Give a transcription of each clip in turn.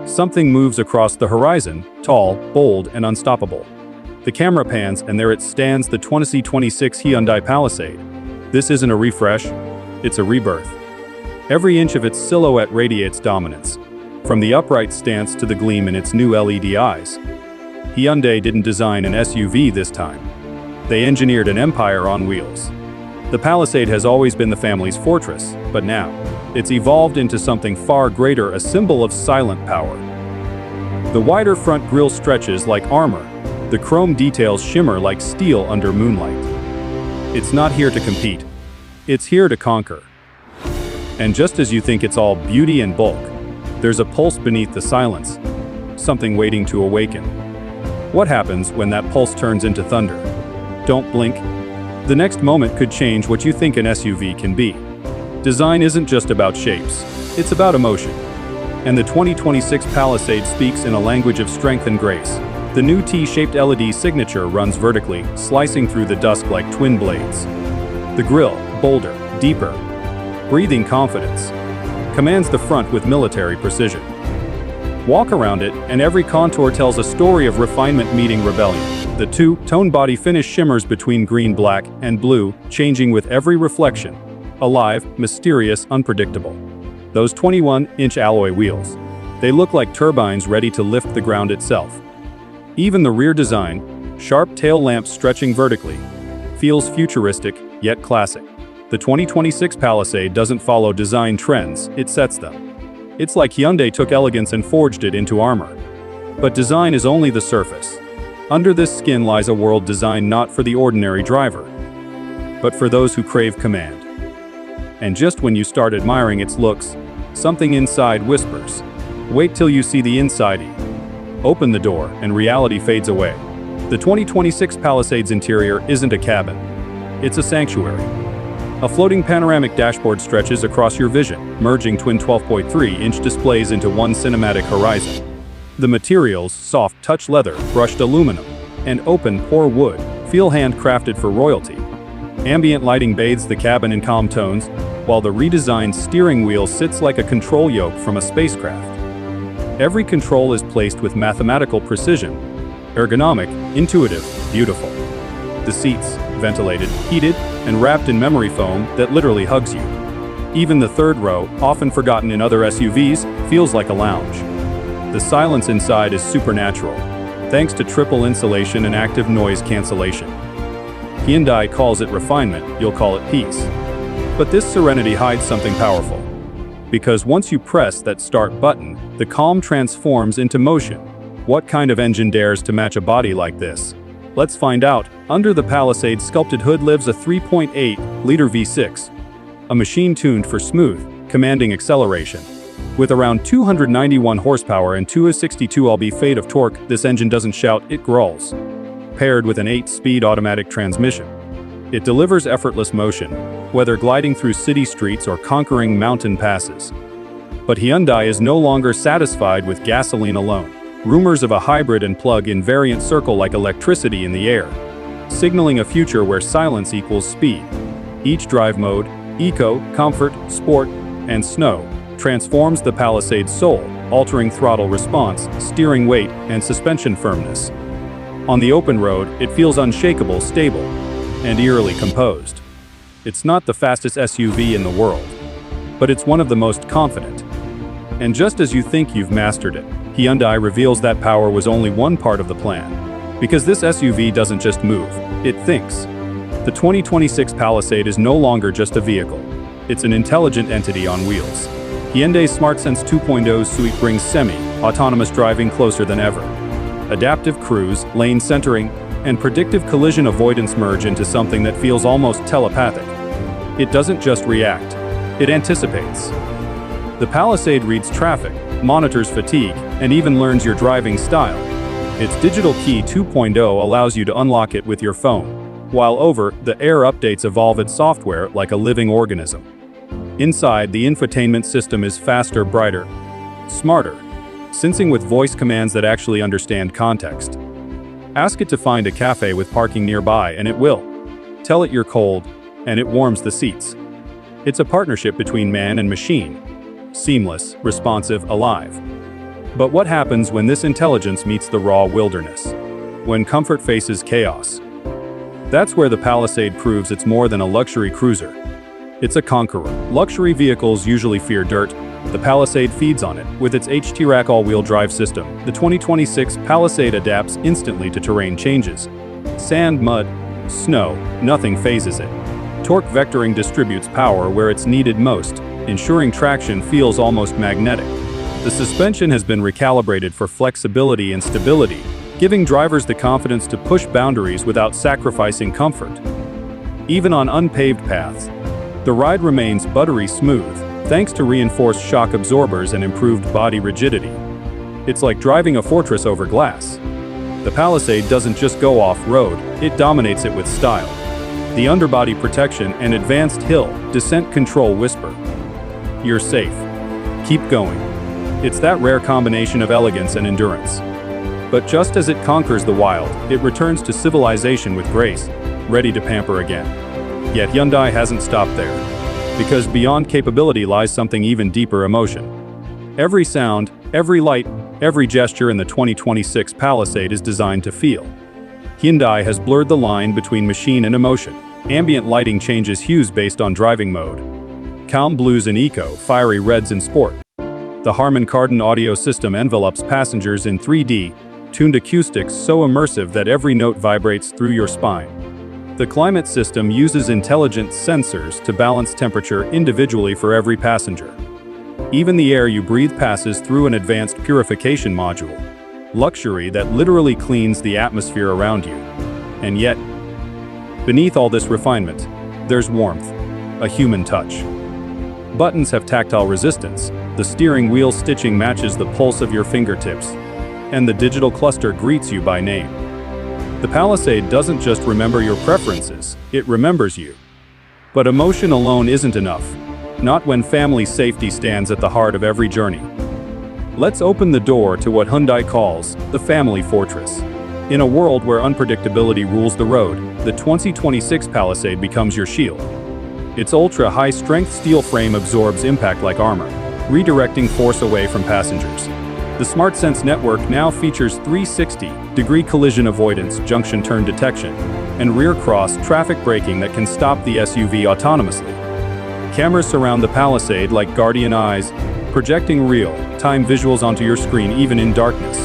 Something moves across the horizon, tall, bold, and unstoppable. The camera pans and there it stands, the 2026 Hyundai Palisade. This isn't a refresh, it's a rebirth. Every inch of its silhouette radiates dominance, from the upright stance to the gleam in its new LED eyes. Hyundai didn't design an SUV this time. They engineered an empire on wheels. The Palisade has always been the family's fortress, but now, it's evolved into something far greater, a symbol of silent power. The wider front grille stretches like armor. The chrome details shimmer like steel under moonlight. It's not here to compete. It's here to conquer. And just as you think it's all beauty and bulk, there's a pulse beneath the silence, something waiting to awaken. What happens when that pulse turns into thunder? Don't blink. The next moment could change what you think an SUV can be. Design isn't just about shapes, it's about emotion. And the 2026 Palisade speaks in a language of strength and grace. The new T-shaped LED signature runs vertically, slicing through the dusk like twin blades. The grille, bolder, deeper, breathing confidence, commands the front with military precision. Walk around it, and every contour tells a story of refinement meeting rebellion. The two-tone body finish shimmers between green, black, and blue, changing with every reflection. Alive, mysterious, unpredictable. Those 21-inch alloy wheels. They look like turbines ready to lift the ground itself. Even the rear design, sharp tail lamps stretching vertically, feels futuristic, yet classic. The 2026 Palisade doesn't follow design trends, it sets them. It's like Hyundai took elegance and forged it into armor. But design is only the surface. Under this skin lies a world designed not for the ordinary driver, but for those who crave command. And just when you start admiring its looks, something inside whispers, wait till you see the inside. Open the door, and reality fades away. The 2026 Palisade's interior isn't a cabin. It's a sanctuary. A floating panoramic dashboard stretches across your vision, merging twin 12.3-inch displays into one cinematic horizon. The materials, soft touch leather, brushed aluminum, and open pore wood, feel handcrafted for royalty. Ambient lighting bathes the cabin in calm tones, while the redesigned steering wheel sits like a control yoke from a spacecraft. Every control is placed with mathematical precision, ergonomic, intuitive, beautiful. The seats, ventilated, heated, and wrapped in memory foam that literally hugs you. Even the third row, often forgotten in other SUVs, feels like a lounge. The silence inside is supernatural, thanks to triple insulation and active noise cancellation. Hyundai calls it refinement, you'll call it peace. But this serenity hides something powerful. Because once you press that start button, the calm transforms into motion. What kind of engine dares to match a body like this? Let's find out. Under the Palisade's sculpted hood lives a 3.8-liter V6, a machine tuned for smooth, commanding acceleration. With around 291 horsepower and 262 lb-feet of torque, this engine doesn't shout, it growls. Paired with an 8-speed automatic transmission, it delivers effortless motion, whether gliding through city streets or conquering mountain passes. But Hyundai is no longer satisfied with gasoline alone. Rumors of a hybrid and plug-in variant circle like electricity in the air, signaling a future where silence equals speed. Each drive mode, eco, comfort, sport, and snow, transforms the Palisade's soul, altering throttle response, steering weight, and suspension firmness. On the open road, it feels unshakable, stable, and eerily composed. It's not the fastest SUV in the world, but it's one of the most confident. And just as you think you've mastered it, Hyundai reveals that power was only one part of the plan. Because this SUV doesn't just move, it thinks. The 2026 Palisade is no longer just a vehicle. It's an intelligent entity on wheels. Hyundai's SmartSense 2.0 suite brings semi-autonomous driving closer than ever. Adaptive cruise, lane centering, and predictive collision avoidance merge into something that feels almost telepathic. It doesn't just react, it anticipates. The Palisade reads traffic, monitors fatigue, and even learns your driving style. Its Digital Key 2.0 allows you to unlock it with your phone, while over-the-air updates evolve its software like a living organism. Inside, the infotainment system is faster, brighter, smarter, sensing with voice commands that actually understand context. Ask it to find a cafe with parking nearby and it will. Tell it you're cold, and it warms the seats. It's a partnership between man and machine. Seamless, responsive, alive. But what happens when this intelligence meets the raw wilderness? When comfort faces chaos? That's where the Palisade proves it's more than a luxury cruiser. It's a conqueror. Luxury vehicles usually fear dirt. The Palisade feeds on it. With its HT-Rack all-wheel drive system, the 2026 Palisade adapts instantly to terrain changes. Sand, mud, snow, nothing phases it. Torque vectoring distributes power where it's needed most, ensuring traction feels almost magnetic. The suspension has been recalibrated for flexibility and stability, giving drivers the confidence to push boundaries without sacrificing comfort. Even on unpaved paths, the ride remains buttery smooth, thanks to reinforced shock absorbers and improved body rigidity. It's like driving a fortress over glass. The Palisade doesn't just go off-road, it dominates it with style. The underbody protection and advanced hill descent control whisper, "You're safe. Keep going." It's that rare combination of elegance and endurance. But just as it conquers the wild, it returns to civilization with grace, ready to pamper again. Yet Hyundai hasn't stopped there. Because beyond capability lies something even deeper: emotion. Every sound, every light, every gesture in the 2026 Palisade is designed to feel. Hyundai has blurred the line between machine and emotion. Ambient lighting changes hues based on driving mode. Calm blues in eco, fiery reds in sport. The Harman Kardon audio system envelops passengers in 3D, tuned acoustics so immersive that every note vibrates through your spine. The climate system uses intelligent sensors to balance temperature individually for every passenger. Even the air you breathe passes through an advanced purification module. Luxury that literally cleans the atmosphere around you. And yet, beneath all this refinement, there's warmth, a human touch. Buttons have tactile resistance, the steering wheel stitching matches the pulse of your fingertips, and the digital cluster greets you by name. The Palisade doesn't just remember your preferences, it remembers you. But emotion alone isn't enough, not when family safety stands at the heart of every journey. Let's open the door to what Hyundai calls the family fortress. In a world where unpredictability rules the road, the 2026 Palisade becomes your shield. Its ultra-high-strength steel frame absorbs impact like armor, redirecting force away from passengers. The SmartSense network now features 360-degree collision avoidance, junction turn detection, and rear cross traffic braking that can stop the SUV autonomously. Cameras surround the Palisade like guardian eyes, projecting real-time visuals onto your screen even in darkness.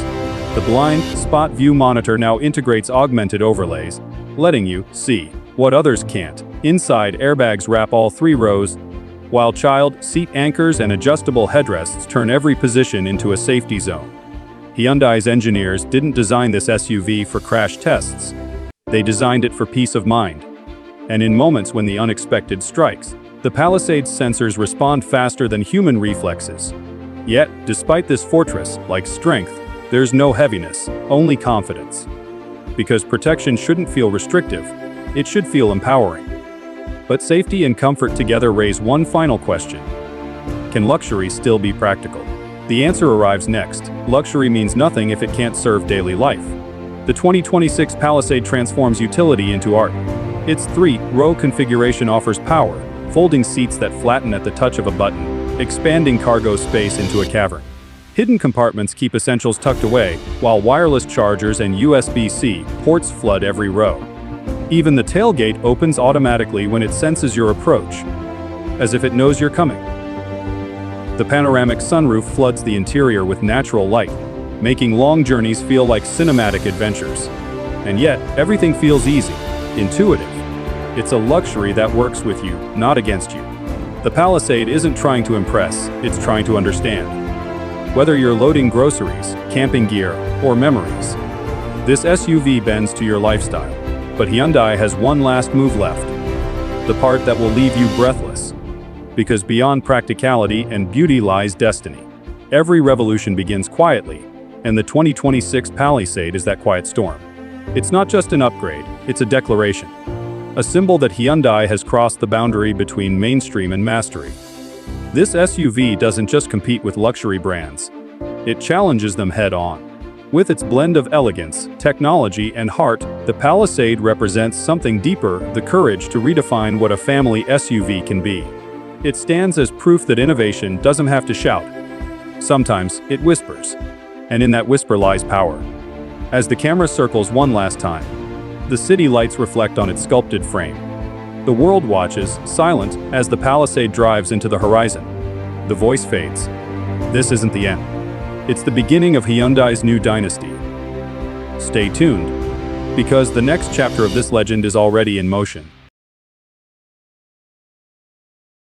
The blind spot view monitor now integrates augmented overlays, letting you see what others can't. Inside, airbags wrap all 3 rows, while child seat anchors and adjustable headrests turn every position into a safety zone. Hyundai's engineers didn't design this SUV for crash tests. They designed it for peace of mind. And in moments when the unexpected strikes, the Palisade's sensors respond faster than human reflexes. Yet, despite this fortress-like strength, there's no heaviness, only confidence. Because protection shouldn't feel restrictive, it should feel empowering. But safety and comfort together raise one final question. Can luxury still be practical? The answer arrives next. Luxury means nothing if it can't serve daily life. The 2026 Palisade transforms utility into art. Its 3-row configuration offers power, folding seats that flatten at the touch of a button, expanding cargo space into a cavern. Hidden compartments keep essentials tucked away, while wireless chargers and USB-C ports flood every row. Even the tailgate opens automatically when it senses your approach, as if it knows you're coming. The panoramic sunroof floods the interior with natural light, making long journeys feel like cinematic adventures. And yet, everything feels easy, intuitive. It's a luxury that works with you, not against you. The Palisade isn't trying to impress, it's trying to understand. Whether you're loading groceries, camping gear, or memories, this SUV bends to your lifestyle. But Hyundai has one last move left, the part that will leave you breathless. Because beyond practicality and beauty lies destiny. Every revolution begins quietly, and the 2026 Palisade is that quiet storm. It's not just an upgrade, it's a declaration. A symbol that Hyundai has crossed the boundary between mainstream and mastery. This SUV doesn't just compete with luxury brands, it challenges them head-on. With its blend of elegance, technology, and heart, the Palisade represents something deeper: the courage to redefine what a family SUV can be. It stands as proof that innovation doesn't have to shout. Sometimes it whispers. And in that whisper lies power. As the camera circles one last time, the city lights reflect on its sculpted frame. The world watches, silent, as the Palisade drives into the horizon. The voice fades. This isn't the end. It's the beginning of Hyundai's new dynasty. Stay tuned, because the next chapter of this legend is already in motion.